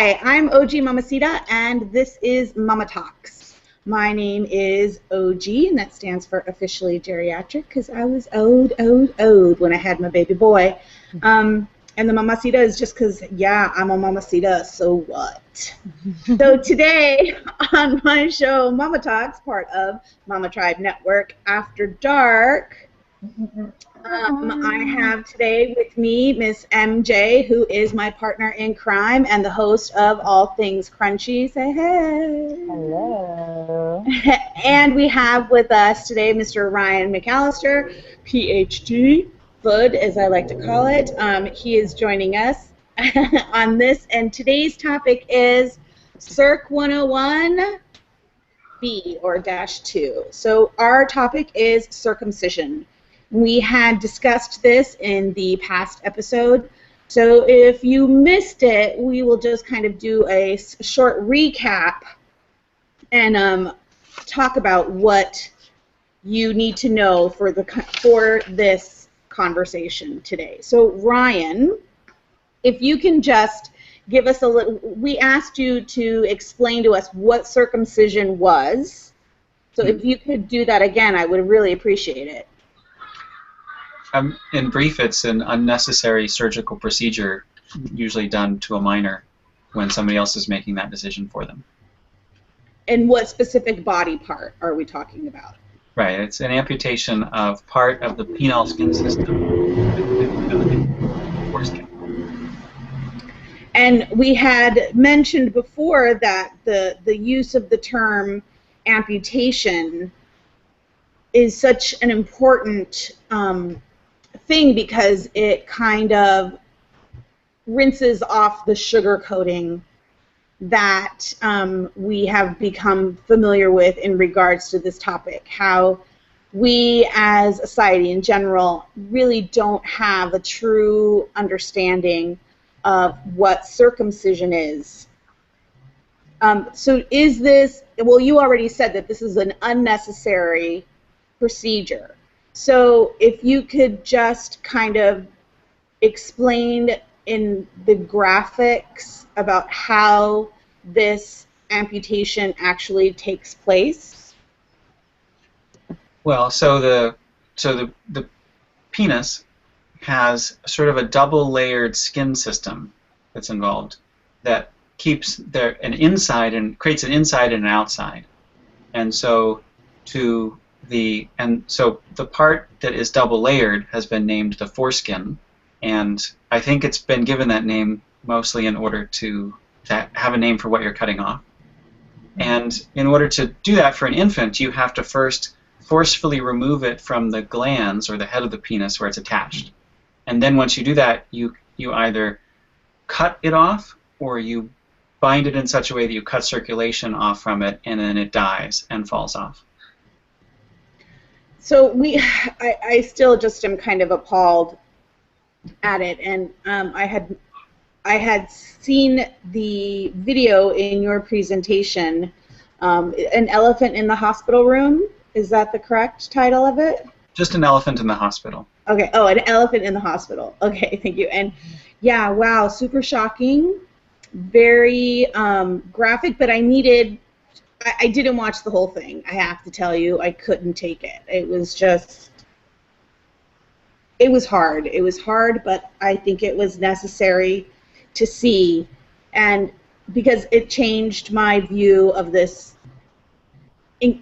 Hi, I'm OG Mamacita, and this is Mama Talks. My name is OG, and that stands for officially geriatric, because I was old when I had my baby boy. And the Mamacita is just because, yeah, I'm a Mamacita, so what? So today on my show, Mama Talks, part of Mama Tribe Network After Dark, I have today with me Miss MJ, who is my partner in crime and the host of All Things Crunchy. Say hey. Hello. And we have with us today Mr. Ryan McAllister, PhD, FUD as I like to call it. He is joining us on this, and today's topic is Circ 101 B or -2. So our topic is circumcision. We had discussed this in the past episode, so if you missed it, we will just kind of do a short recap and talk about what you need to know for this conversation today. So Ryan, if you can just give us a little, we asked you to explain to us what circumcision was, so if you could do that again, I would really appreciate it. In brief, it's an unnecessary surgical procedure usually done to a minor when somebody else is making that decision for them. And what specific body part are we talking about? Right, it's an amputation of part of the penile skin system. Foreskin. And we had mentioned before that the use of the term amputation is such an important thing because it kind of rinses off the sugar coating that we have become familiar with in regards to this topic, how we as a society in general really don't have a true understanding of what circumcision is. So is this, well, you already said that this is an unnecessary procedure. So if you could just kind of explain in the graphics about how this amputation actually takes place. Well, so the penis has sort of a double-layered skin system that's involved that keeps there an inside and creates an inside and an outside, and so the part that is double-layered has been named the foreskin, and I think it's been given that name mostly in order to have a name for what you're cutting off. And in order to do that for an infant, you have to first forcefully remove it from the glands or the head of the penis where it's attached. And then once you do that, you either cut it off or you bind it in such a way that you cut circulation off from it, and then it dies and falls off. So I still just am kind of appalled at it, and I had seen the video in your presentation, An Elephant in the Hospital Room. Is that the correct title of it? Just An Elephant in the Hospital. Okay. Oh, An Elephant in the Hospital. Okay, thank you. And yeah, wow, super shocking, very graphic, but I didn't watch the whole thing. I have to tell you, I couldn't take it. It was hard. It was hard, but I think it was necessary to see, and because it changed my view of this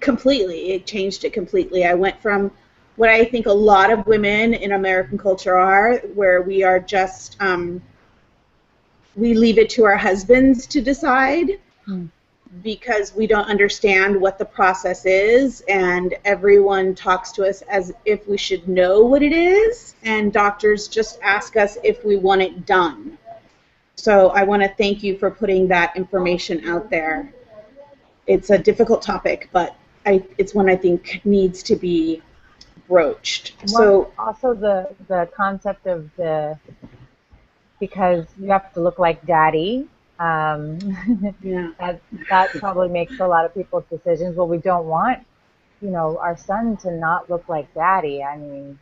completely. It changed it completely. I went from what I think a lot of women in American culture are, where we are just, we leave it to our husbands to decide because we don't understand what the process is, and everyone talks to us as if we should know what it is, and doctors just ask us if we want it done. So I want to thank you for putting that information out there. It's a difficult topic, but it's one I think needs to be broached. Well, so also the concept of because you have to look like daddy. Yeah. that probably makes a lot of people's decisions. Well, we don't want, our son to not look like daddy. I mean,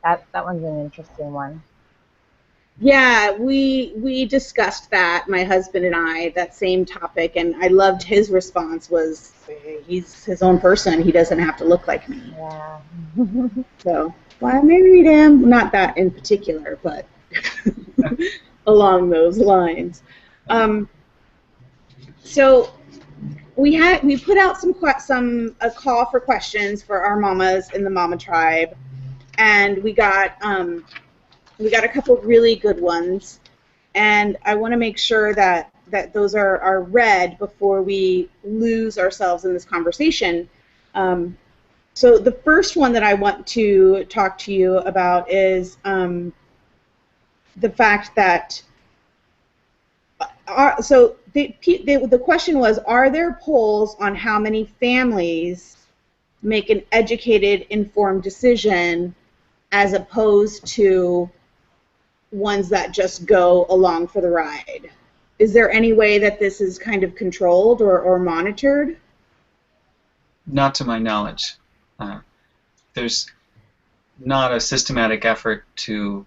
that one's an interesting one. Yeah, we discussed that, my husband and I, that same topic, and I loved his response was, he's his own person. He doesn't have to look like me. Yeah. So, well, I married him. Not that in particular, but along those lines. So we put out a call for questions for our mamas in the Mama Tribe, and we got a couple really good ones, and I want to make sure that those are read before we lose ourselves in this conversation. So the first one that I want to talk to you about is the fact that the question was, are there polls on how many families make an educated, informed decision as opposed to ones that just go along for the ride? Is there any way that this is kind of controlled or monitored? Not to my knowledge. There's not a systematic effort to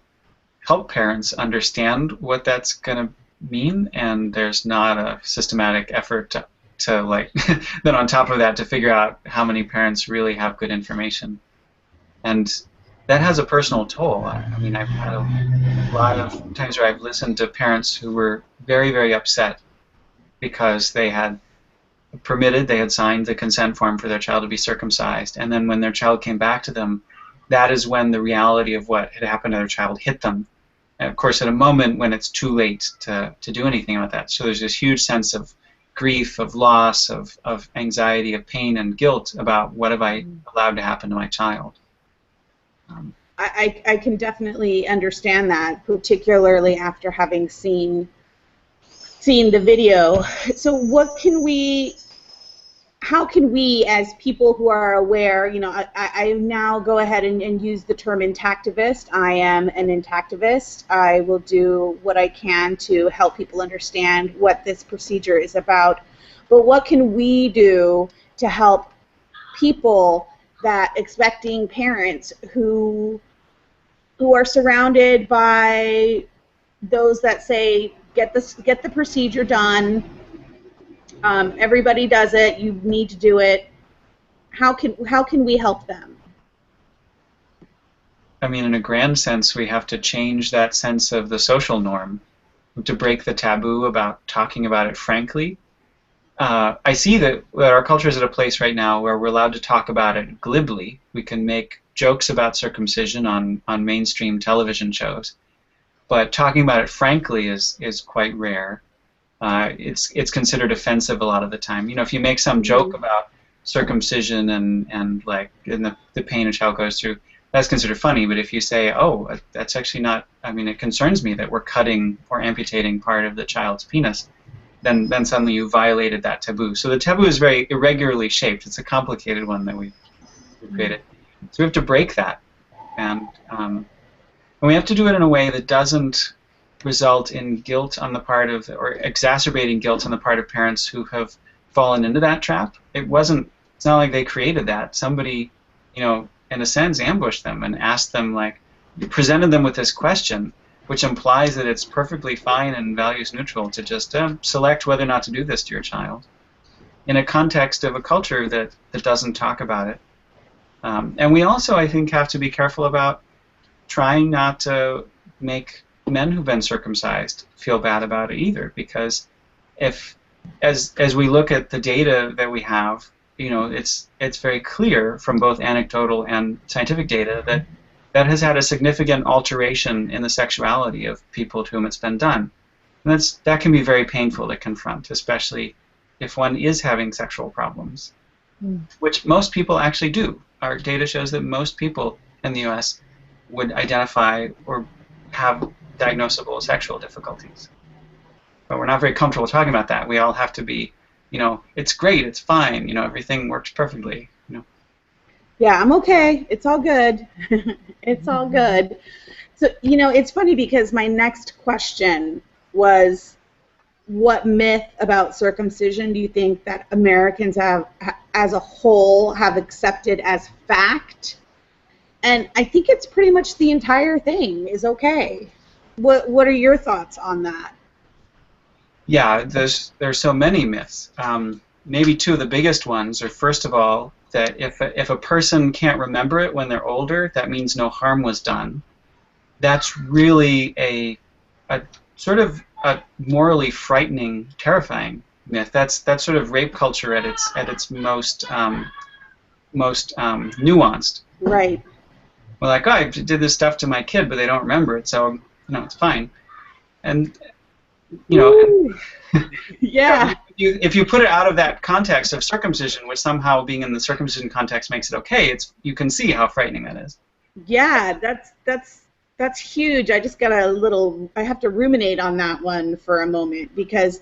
help parents understand what that's going to mean, and there's not a systematic effort to like then on top of that to figure out how many parents really have good information. And that has a personal toll. I mean, I've had a lot of times where I've listened to parents who were very, very upset because they had signed the consent form for their child to be circumcised, and then when their child came back to them, that is when the reality of what had happened to their child hit them. And of course, at a moment when it's too late to do anything about that. So there's this huge sense of grief, of loss, of anxiety, of pain and guilt about what have I allowed to happen to my child. I can definitely understand that, particularly after having seen the video. So how can we as people who are aware, I now go ahead and use the term intactivist. I am an intactivist. I will do what I can to help people understand what this procedure is about. But what can we do to help people, that expecting parents who are surrounded by those that say, get the procedure done, everybody does it, you need to do it. How can we help them? I mean, in a grand sense, we have to change that sense of the social norm, to break the taboo about talking about it frankly. I see that our culture is at a place right now where we're allowed to talk about it glibly. We can make jokes about circumcision on mainstream television shows, but talking about it frankly is quite rare. It's considered offensive a lot of the time. If you make some joke about circumcision and the pain a child goes through, that's considered funny. But if you say, oh, that's actually not, I mean, it concerns me that we're cutting or amputating part of the child's penis, then suddenly you violated that taboo. So the taboo is very irregularly shaped. It's a complicated one that we've created. So we have to break that, and we have to do it in a way that doesn't result in guilt on the part of, or exacerbating guilt on the part of parents who have fallen into that trap. It's not like they created that. Somebody, in a sense, ambushed them and asked them, presented them with this question, which implies that it's perfectly fine and values neutral to just select whether or not to do this to your child in a context of a culture that doesn't talk about it. And we also, I think, have to be careful about trying not to make men who've been circumcised feel bad about it either, because as we look at the data that we have, it's very clear from both anecdotal and scientific data that has had a significant alteration in the sexuality of people to whom it's been done. And that can be very painful to confront, especially if one is having sexual problems, which most people actually do. Our data shows that most people in the U.S. would identify or have diagnosable sexual difficulties. But we're not very comfortable talking about that. We all have to be, it's great, it's fine, everything works perfectly. Yeah, I'm okay. It's all good. It's all good. So, it's funny because my next question was, what myth about circumcision do you think that Americans have, as a whole, have accepted as fact? And I think it's pretty much the entire thing is okay. What are your thoughts on that? Yeah, there's so many myths. Maybe two of the biggest ones are, first of all, that if a person can't remember it when they're older, that means no harm was done. That's really a sort of a morally frightening, terrifying myth. That's sort of rape culture at its most nuanced. Right. Well, like, oh, I did this stuff to my kid, but they don't remember it, so it's fine. And Ooh. Yeah. if you put it out of that context of circumcision, which somehow being in the circumcision context makes it okay, you can see how frightening that is. Yeah, that's huge. I just got I have to ruminate on that one for a moment, because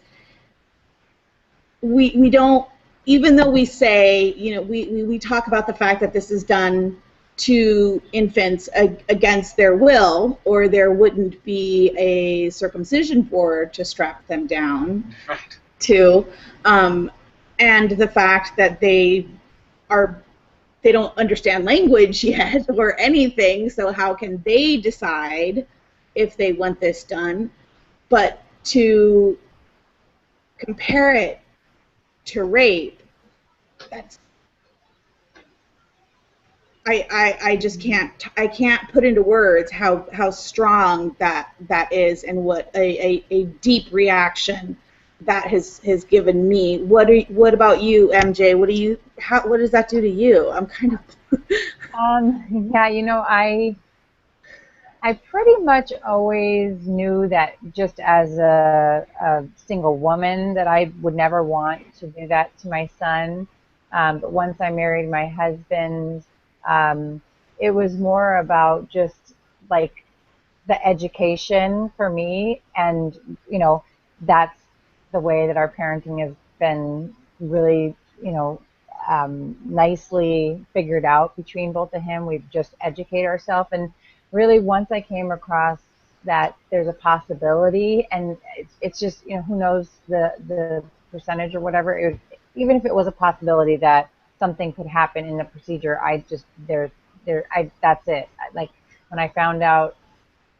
we don't, even though we say, we talk about the fact that this is done to infants against their will, or there wouldn't be a circumcision board to strap them down Right. to, and the fact that they don't understand language yet or anything, so how can they decide if they want this done? But to compare it to rape, that's, I just can't put into words how strong that is, and what a deep reaction that has given me. What about you, MJ? What does that do to you? I'm kind of Yeah, I pretty much always knew that, just as a single woman, that I would never want to do that to my son. But once I married my husband, it was more about just like the education for me, and that's the way that our parenting has been really, nicely figured out between both of him. We've just educated ourselves, and really, once I came across that there's a possibility, and it's just, who knows the percentage or whatever, even if it was a possibility that something could happen in the procedure, that's it. Like, when I found out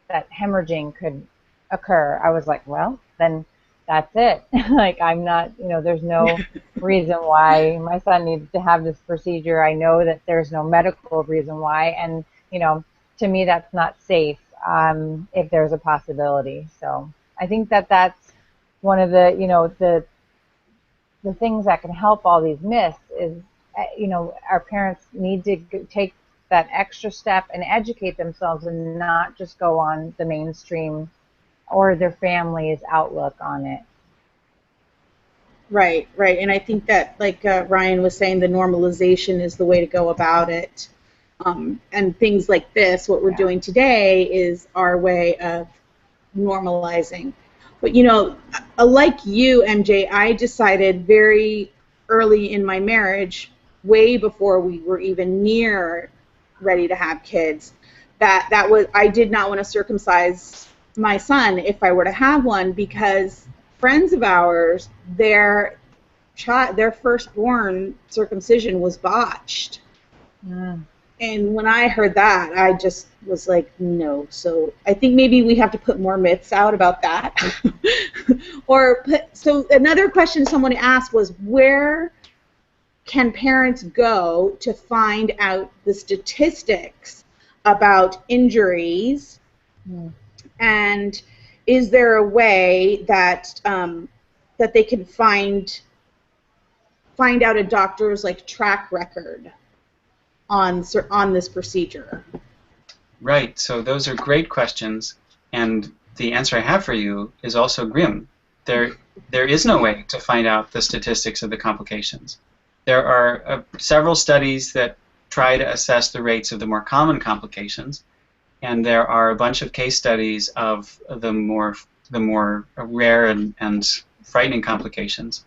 that hemorrhaging could occur, I was like, well, then that's it. Like, I'm not, there's no reason why my son needs to have this procedure. I know that there's no medical reason why, and to me, that's not safe, if there's a possibility. So I think that that's one of the things that can help all these myths is, our parents need to take that extra step and educate themselves, and not just go on the mainstream or their family's outlook on it. right. And I think that, like Ryan was saying, the normalization is the way to go about it. And things like this, what we're doing today, is our way of normalizing. But like you, MJ, I decided very early in my marriage, way before we were even near ready to have kids, that I did not want to circumcise my son if I were to have one, because friends of ours, their firstborn circumcision was botched. Mm. And when I heard that, I just was like, no. So I think maybe we have to put more myths out about that. So another question someone asked was, where can parents go to find out the statistics about injuries? Mm. And is there a way that that they can find out a doctor's track record on this procedure? Right. So those are great questions, and the answer I have for you is also grim. There is no way to find out the statistics of the complications. There are several studies that try to assess the rates of the more common complications, and there are a bunch of case studies of the more rare and frightening complications.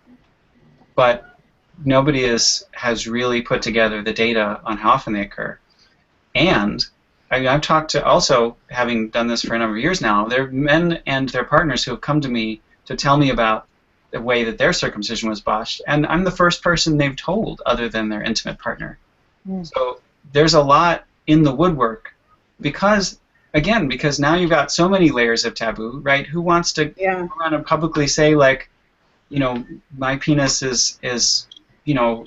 But nobody has really put together the data on how often they occur. And I've talked to, also having done this for a number of years now, there are men and their partners who have come to me to tell me about the way that their circumcision was botched, and I'm the first person they've told other than their intimate partner. So there's a lot in the woodwork, because again, because now you've got so many layers of taboo, right? Who wants to go around and publicly say, like, you know, my penis is you know,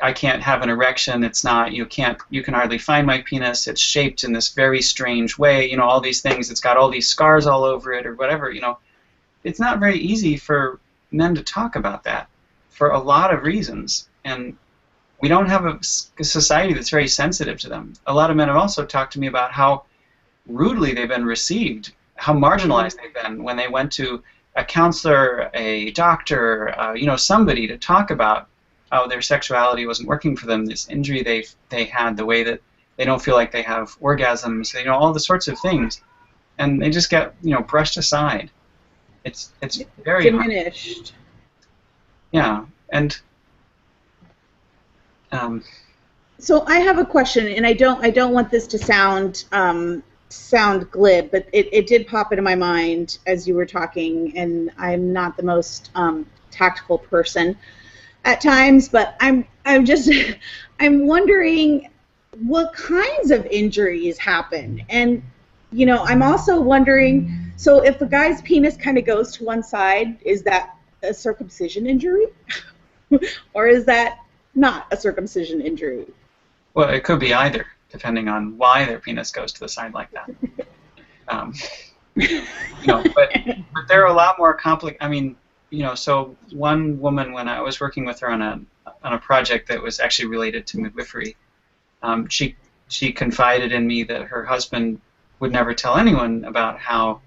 I can't have an erection. It's not, you can hardly find my penis. It's shaped in this very strange way. You know, all these things. It's got all these scars all over it, or whatever. You know, it's not very easy for men to talk about that for a lot of reasons, and we don't have a society that's very sensitive to them. A lot of men have also talked to me about how rudely they've been received, how marginalized they've been when they went to a counselor, a doctor, you know, somebody to talk about how their sexuality wasn't working for them, this injury they had, the way that they don't feel like they have orgasms, you know, all the sorts of things, and they just get, you know, brushed aside. It's very diminished. Yeah, and so I have a question, and I don't want this to sound glib, but it did pop into my mind as you were talking, and I'm not the most tactful person at times, but I'm just I'm wondering what kinds of injuries happen, and you know, I'm also wondering, so if the guy's penis kind of goes to one side, is that a circumcision injury, or is that not a circumcision injury? Well, it could be either, depending on why their penis goes to the side like that. You know, but there are a lot more complicated. I mean, you know, so one woman, when I was working with her on a project that was actually related to midwifery, she confided in me that her husband would never tell anyone about how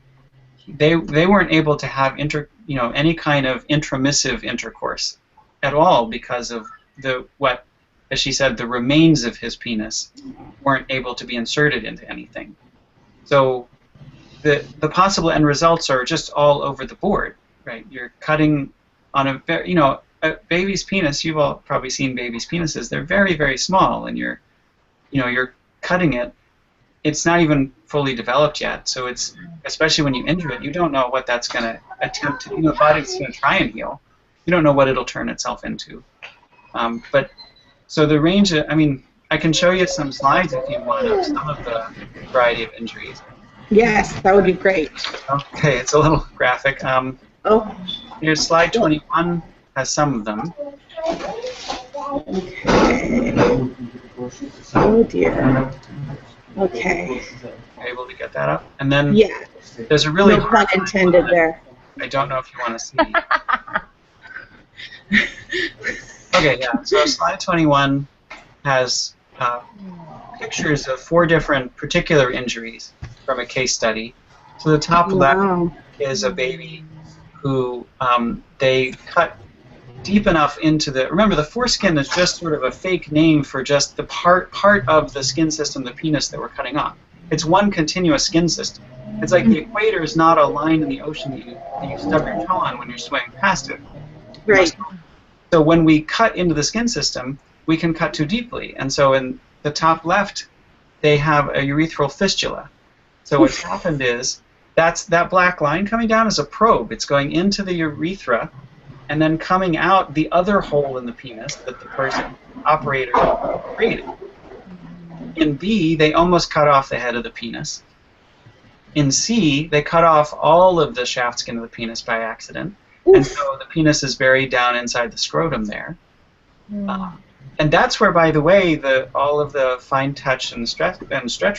they weren't able to have any kind of intromissive intercourse at all because of what, as she said, the remains of his penis weren't able to be inserted into anything. So the possible end results are just all over the board, right? You're cutting on a baby's penis. You've all probably seen babies' penises. They're very, very small, and you're cutting it. It's not even fully developed yet, so it's, especially when you injure it, you don't know what that's going to attempt to, the body's going to try and heal. You don't know what it'll turn itself into. But so the range of, I mean, I can show you some slides if you want of some of the variety of injuries. Yes, that would be great. Okay, it's a little graphic. Here's slide 21, has some of them. Okay. Oh dear. Okay. Able to get that up? And then yeah. There's a really no pun intended there. I don't know if you want to see. Okay, yeah. So slide 21 has pictures of 4 different particular injuries from a case study. So the top left is a baby who they cut deep enough into the. Remember, the foreskin is just sort of a fake name for just the part of the skin system, the penis, that we're cutting off. It's one continuous skin system. It's like the equator is not a line in the ocean that you stub your toe on when you're swimming past it. Right. So when we cut into the skin system, we can cut too deeply. And so in the top left, they have a urethral fistula. So what's happened is that black line coming down is a probe. It's going into the urethra and then coming out the other hole in the penis that the operator created. In B, they almost cut off the head of the penis. In C, they cut off all of the shaft skin of the penis by accident. Oof. And so the penis is buried down inside the scrotum there. And that's where, by the way, all of the fine touch and stretch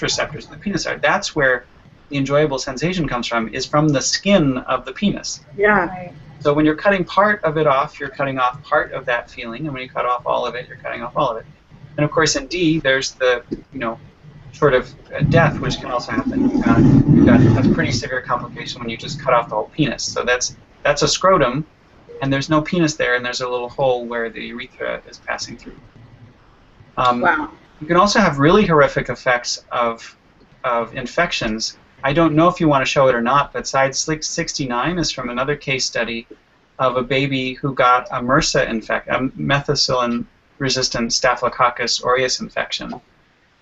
receptors in the penis are. That's where the enjoyable sensation comes from, is from the skin of the penis. Yeah. Right. So when you're cutting part of it off, you're cutting off part of that feeling, and when you cut off all of it, you're cutting off all of it. And of course, in D, there's the sort of death, which can also happen. You've got a pretty severe complication when you just cut off the whole penis. So that's a scrotum, and there's no penis there, and there's a little hole where the urethra is passing through. Wow. You can also have really horrific effects of infections. I don't know if you want to show it or not, but slide 69 is from another case study of a baby who got a MRSA infection, a methicillin-resistant Staphylococcus aureus infection.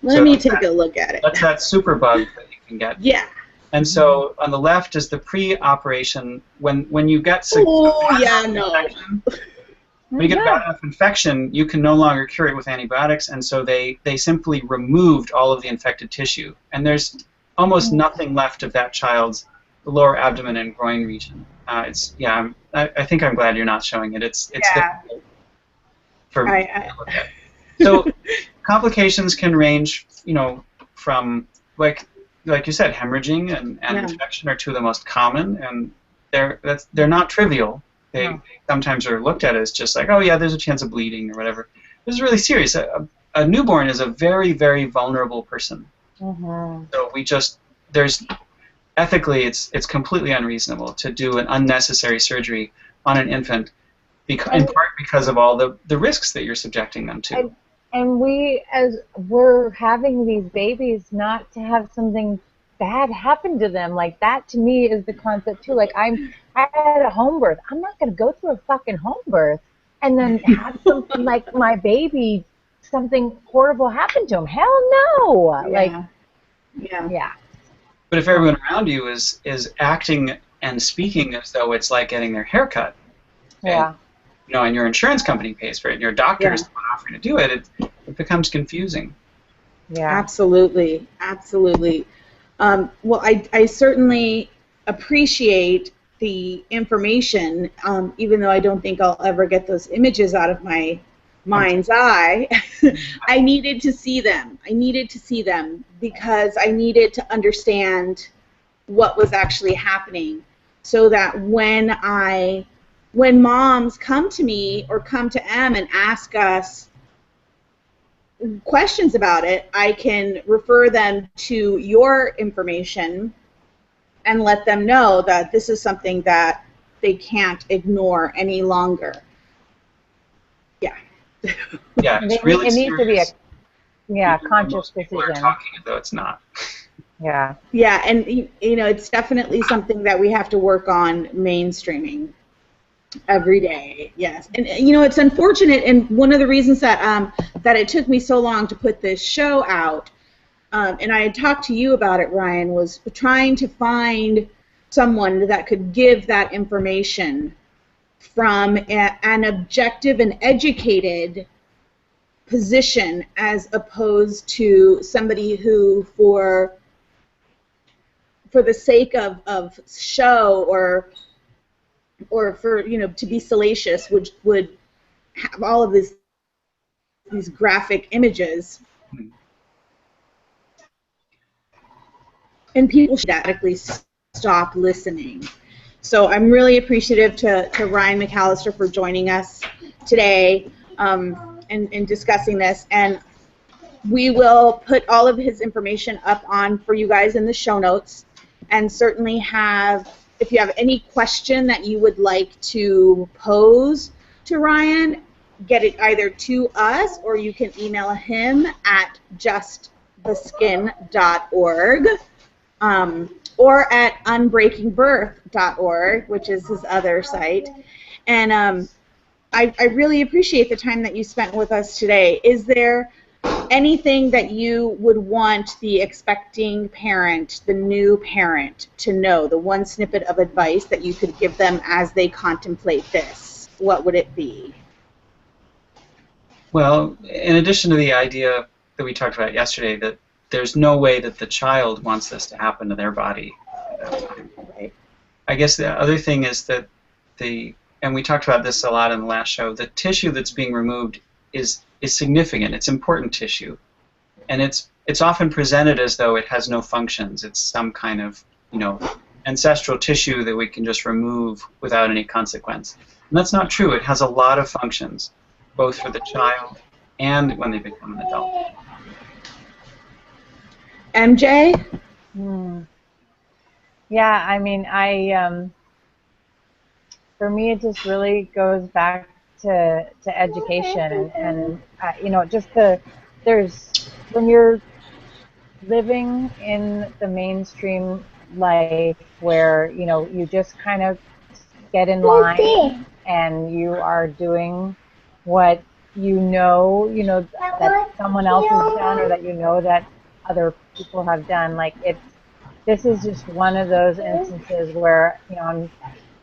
Let me take a look at it. That's that superbug that you can get. Yeah. And so on the left is the pre-operation. When you get infection, when you get a bad enough infection, you can no longer cure it with antibiotics, and so they simply removed all of the infected tissue. And there's almost nothing left of that child's lower abdomen and groin region. I think I'm glad you're not showing it. It's difficult for me to look at. So complications can range, from like you said, hemorrhaging and infection are two of the most common, and they're not trivial. They sometimes are looked at as just like, oh yeah, there's a chance of bleeding or whatever. This is really serious. A newborn is a very, very vulnerable person. So ethically, it's completely unreasonable to do an unnecessary surgery on an infant, in part because of all the risks that you're subjecting them to. And we're having these babies not to have something bad happen to them. Like, that to me is the concept too. Like, I had a home birth. I'm not going to go through a fucking home birth and then have something like my baby, something horrible happen to him. Hell no. Yeah. But if everyone around you is acting and speaking as though it's like getting their hair cut, and your insurance company pays for it, and your doctor is offering to do it, it becomes confusing. Yeah, absolutely. Well, I certainly appreciate the information, even though I don't think I'll ever get those images out of my mind's eye. I needed to see them. Because I needed to understand what was actually happening, so that when moms come to me or come to M and ask us questions about it, I can refer them to your information and let them know that this is something that they can't ignore any longer. Yeah, it's really it needs to be a conscious decision. We're talking, though it's not. Yeah, and it's definitely something that we have to work on mainstreaming every day. Yes, and it's unfortunate, and one of the reasons that it took me so long to put this show out, and I had talked to you about it, Ryan, was trying to find someone that could give that information from an objective and educated position, as opposed to somebody who, for the sake of show or for to be salacious, would have all of these graphic images, and people should radically stop listening. So I'm really appreciative to Ryan McAllister for joining us today and discussing this, and we will put all of his information up on for you guys in the show notes, and certainly if you have any question that you would like to pose to Ryan, get it either to us, or you can email him at justtheskin.org, or at unbreakingbirth.org, which is his other site. And I really appreciate the time that you spent with us today. Is there anything that you would want the expecting parent, the new parent, to know, the one snippet of advice that you could give them as they contemplate this? What would it be? Well, in addition to the idea that we talked about yesterday, that there's no way that the child wants this to happen to their body. Right. I guess the other thing is that and we talked about this a lot in the last show, the tissue that's being removed is significant. It's important tissue, and it's often presented as though it has no functions. It's some kind of ancestral tissue that we can just remove without any consequence. And that's not true. It has a lot of functions, both for the child and when they become an adult. MJ? Yeah, I mean, for me, it just really goes back to education, and just when you're living in the mainstream life where you just kind of get in line and you are doing what that someone else has done, or that that other people have done. Like, this is just one of those instances where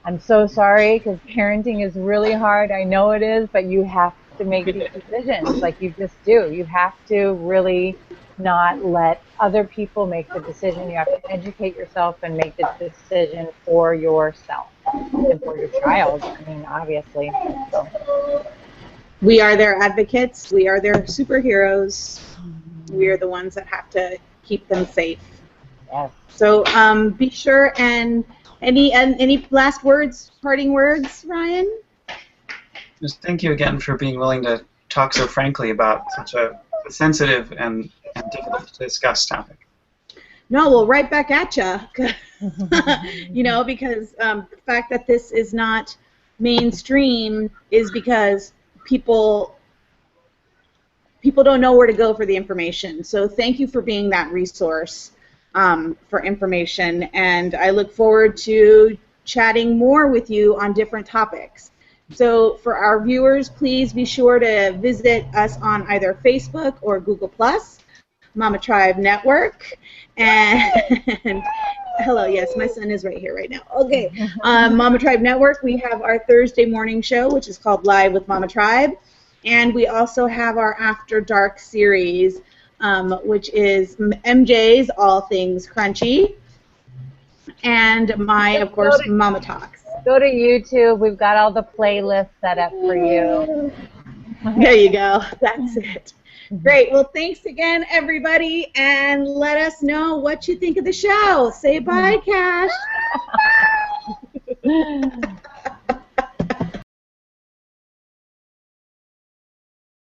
I'm so sorry, because parenting is really hard. I know it is, but you have to make these decisions. Like, you just do. You have to really not let other people make the decision. You have to educate yourself and make the decision for yourself and for your child. I mean, obviously. So. We are their advocates. We are their superheroes. We are the ones that have to keep them safe. Yes. So be sure, and any last words, parting words, Ryan? Just thank you again for being willing to talk so frankly about such a sensitive and difficult to discuss topic. No, well, right back at you. You know, because the fact that this is not mainstream is because people don't know where to go for the information. So thank you for being that resource for information, and I look forward to chatting more with you on different topics. So for our viewers, please be sure to visit us on either Facebook or Google+, Mama Tribe Network, and hello, yes, my son is right here right now. Okay, Mama Tribe Network, we have our Thursday morning show, which is called Live with Mama Tribe, and we also have our After Dark series, which is MJ's All Things Crunchy, and my, of course, Mama Talks. Go to YouTube. We've got all the playlists set up for you. There you go. That's it. Great. Well, thanks again, everybody, and let us know what you think of the show. Say bye, Cash.